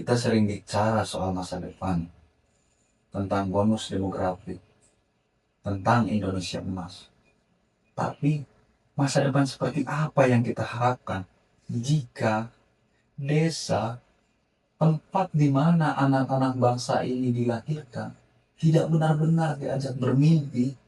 Kita sering bicara soal masa depan, tentang bonus demografi, tentang Indonesia emas. Tapi masa depan seperti apa yang kita harapkan jika desa, tempat di mana anak-anak bangsa ini dilahirkan, tidak benar-benar diajak bermimpi?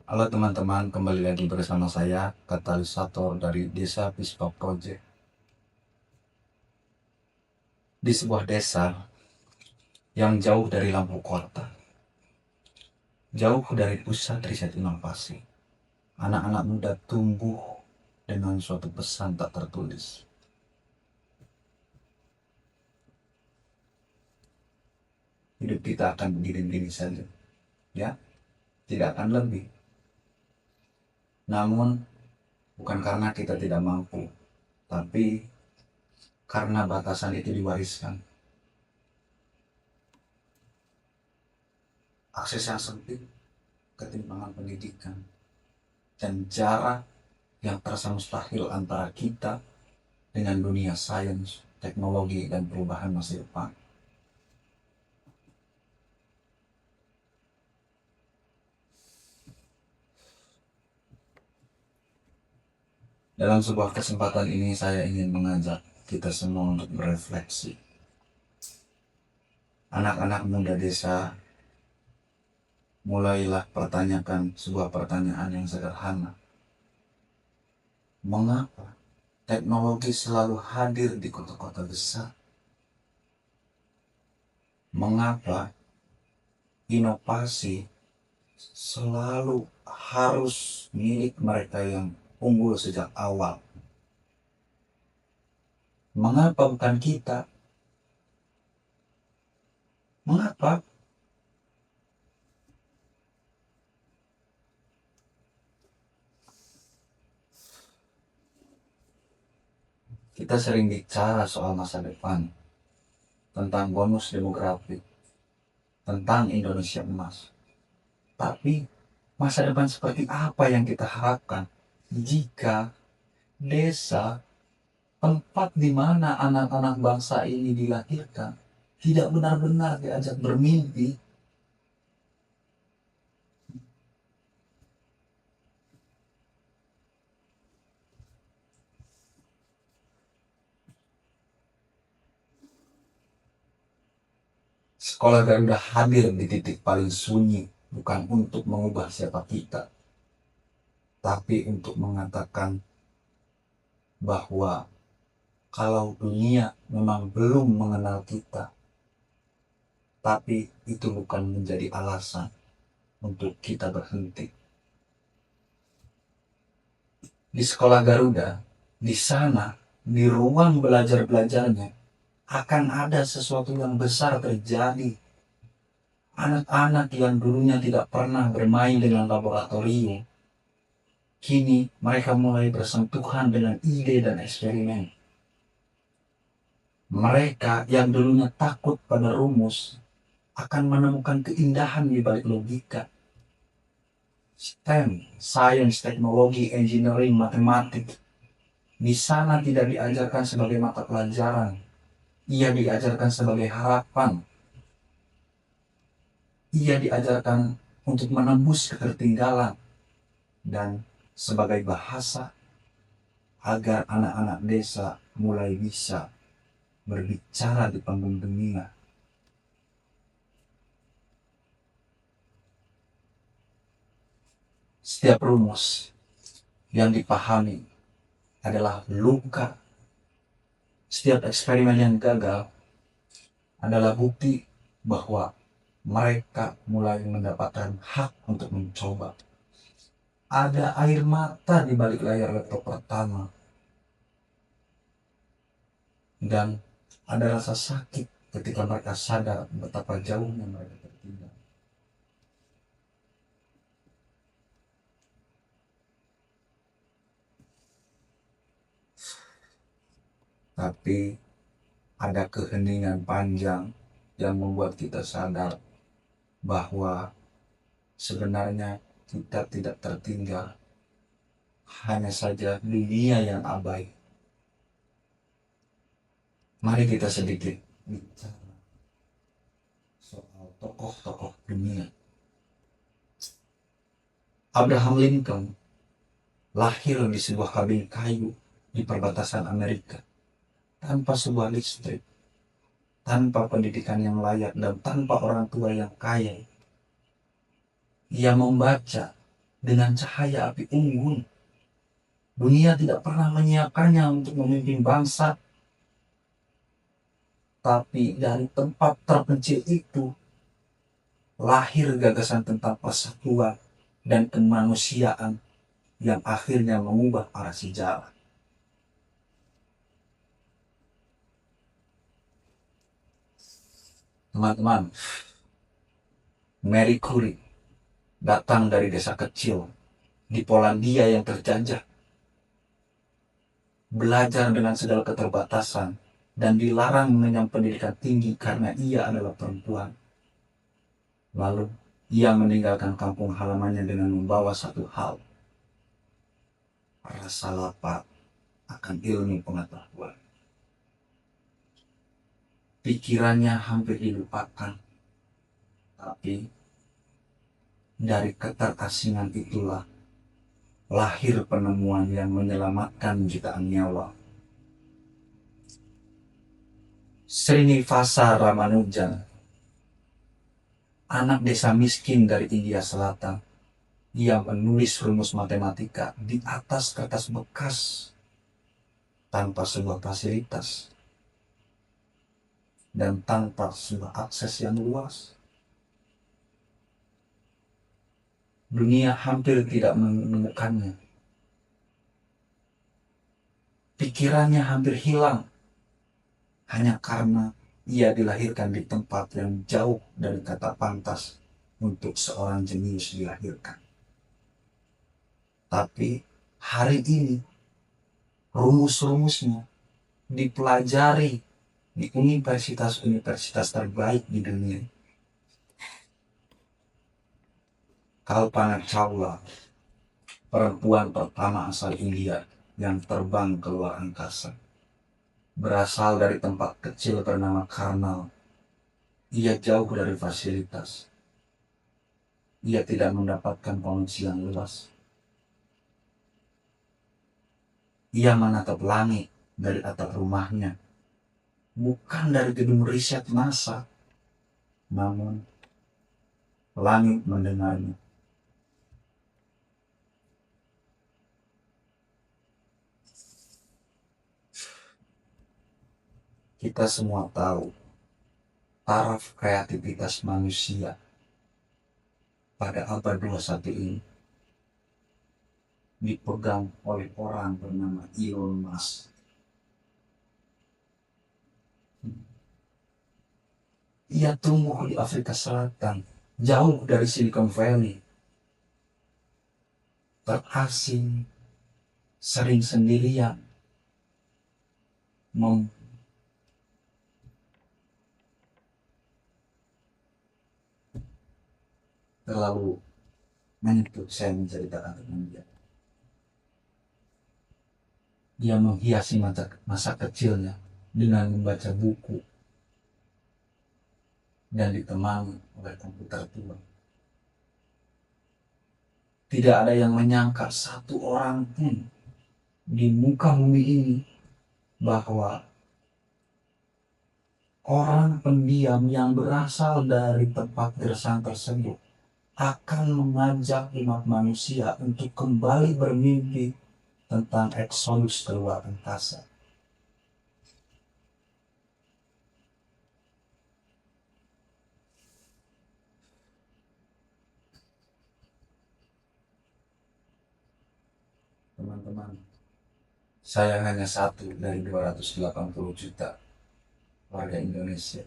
Halo teman-teman, kembali lagi bersama saya, Katalisator dari Desa Pispa Project. Di sebuah desa yang jauh dari lampu kota, jauh dari pusat riset inovasi, anak-anak muda tumbuh dengan suatu pesan tak tertulis. Hidup kita akan begini-begini saja, ya, tidak akan lebih. Namun, bukan karena kita tidak mampu, tapi karena batasan itu diwariskan. Akses yang sempit, ketimpangan pendidikan, dan jarak yang terasa mustahil antara kita dengan dunia sains, teknologi, dan perubahan masa depan. Dalam sebuah kesempatan ini saya ingin mengajak kita semua untuk berefleksi. Anak-anak muda desa, mulailah pertanyakan sebuah pertanyaan yang sederhana. Mengapa teknologi selalu hadir di kota-kota besar? Mengapa inovasi selalu harus milik mereka yang unggul sejak awal? Mengapa bukan kita? Mengapa? Kita sering bicara soal masa depan, tentang bonus demografi, tentang Indonesia emas. Tapi masa depan seperti apa yang kita harapkan jika desa, tempat di mana anak-anak bangsa ini dilahirkan, tidak benar-benar diajak bermimpi? Sekolah Garuda hadir di titik paling sunyi, bukan untuk mengubah siapa kita, tapi untuk mengatakan bahwa kalau dunia memang belum mengenal kita, tapi itu bukan menjadi alasan untuk kita berhenti. Di sekolah Garuda, di sana, di ruang belajar-belajarnya, akan ada sesuatu yang besar terjadi. Anak-anak yang dulunya tidak pernah bermain dengan laboratorium, kini mereka mulai bersentuhan dengan ide dan eksperimen. Mereka yang dulunya takut pada rumus akan menemukan keindahan di balik logika. STEM, Science, Teknologi, Engineering, Matematik, di sana tidak diajarkan sebagai mata pelajaran, ia diajarkan sebagai harapan. Ia diajarkan untuk menembus ketertinggalan dan sebagai bahasa agar anak-anak desa mulai bisa berbicara di panggung dunia. Setiap rumus yang dipahami adalah luka. Setiap eksperimen yang gagal adalah bukti bahwa mereka mulai mendapatkan hak untuk mencoba. Ada air mata di balik layar laptop pertama, dan ada rasa sakit ketika mereka sadar betapa jauhnya mereka tertinggal. Tapi ada keheningan panjang yang membuat kita sadar bahwa sebenarnya kita tidak tertinggal, hanya saja dunia yang abai. Mari kita sedikit bicara soal tokoh-tokoh dunia. Abraham Lincoln lahir di sebuah kabin kayu di perbatasan Amerika, tanpa sebuah listrik, tanpa pendidikan yang layak, dan tanpa orang tua yang kaya. Ia membaca dengan cahaya api unggun. Dunia tidak pernah menyiapkannya untuk memimpin bangsa, tapi dari tempat terpencil itu lahir gagasan tentang persatuan dan kemanusiaan yang akhirnya mengubah arah sejarah. Teman-teman, Marie Curie datang dari desa kecil di Polandia yang terjajah, belajar dengan segala keterbatasan, dan dilarang mengenyam pendidikan tinggi karena ia adalah perempuan. Lalu, ia meninggalkan kampung halamannya dengan membawa satu hal: rasa lapar akan ilmu pengetahuan. Pikirannya hampir dilupakan, tapi dari keterasingan itulah lahir penemuan yang menyelamatkan jutaan nyawa. Srinivasa Ramanujan, anak desa miskin dari India Selatan, ia menulis rumus matematika di atas kertas bekas tanpa sebuah fasilitas dan tanpa sebuah akses yang luas. Dunia hampir tidak menemukannya. Pikirannya hampir hilang hanya karena ia dilahirkan di tempat yang jauh dari kata pantas untuk seorang jenius dilahirkan. Tapi hari ini rumus-rumusnya dipelajari di universitas-universitas terbaik di dunia. Kalpana Chawla, perempuan pertama asal India yang terbang ke luar angkasa, berasal dari tempat kecil bernama Karnal. Ia jauh dari fasilitas. Ia tidak mendapatkan koneksi yang luas. Ia menatap langit dari atap rumahnya, bukan dari gedung riset NASA, namun langit mendengarnya. Kita semua tahu taraf kreativitas manusia pada abad 21 ini dipegang oleh orang bernama Elon Musk. Ia tumbuh di Afrika Selatan, jauh dari Silicon Valley, terasing, sering sendirian, terlalu menyentuh saya menceritakan tentang dia. Dia menghiasi masa kecilnya dengan membaca buku dan ditemani oleh komputer tua. Tidak ada yang menyangka satu orang pun di muka bumi ini bahwa orang pendiam yang berasal dari tempat gersang tersebut akan mengajak umat manusia untuk kembali bermimpi tentang eksodus keluar angkasa. teman-teman, saya hanya satu dari 280 juta warga Indonesia.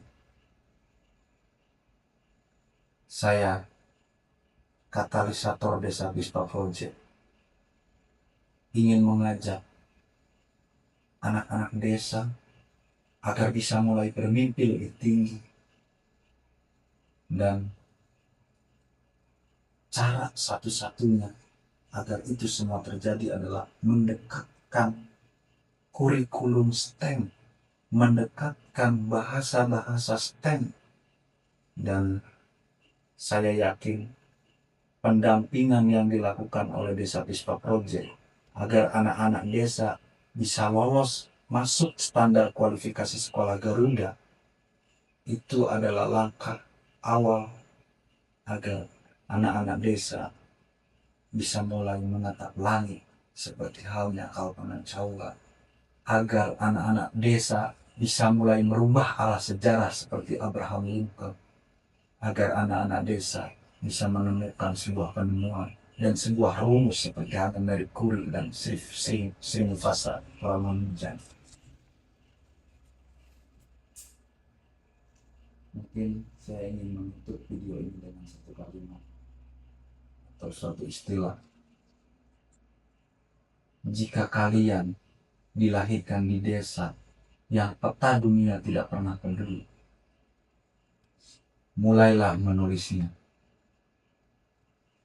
Saya katalisator Desa Bispa Project, ingin mengajak anak-anak desa agar bisa mulai bermimpi lebih tinggi. Dan cara satu-satunya agar itu semua terjadi adalah mendekatkan kurikulum STEM, mendekatkan bahasa-bahasa STEM. Dan saya yakin pendampingan yang dilakukan oleh Desa Bispa Project agar anak-anak desa bisa lolos masuk standar kualifikasi sekolah Garuda, itu adalah langkah awal agar anak-anak desa bisa mulai menatap langit seperti halnya Kalpana Chaula, agar anak-anak desa bisa mulai merubah arah sejarah seperti Abraham Lincoln, agar anak-anak desa bisa menemukan sebuah penemuan dan sebuah rumus seperti halnya Marie Curie dan Srinivasa Ramanujan. Mungkin saya ingin menutup video ini dengan satu kalimat atau suatu istilah. Jika kalian dilahirkan di desa yang peta dunia tidak pernah peduli, mulailah menulisnya.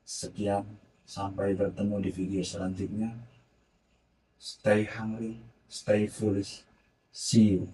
Sekian, sampai bertemu di video selanjutnya. Stay hungry, stay foolish. See you.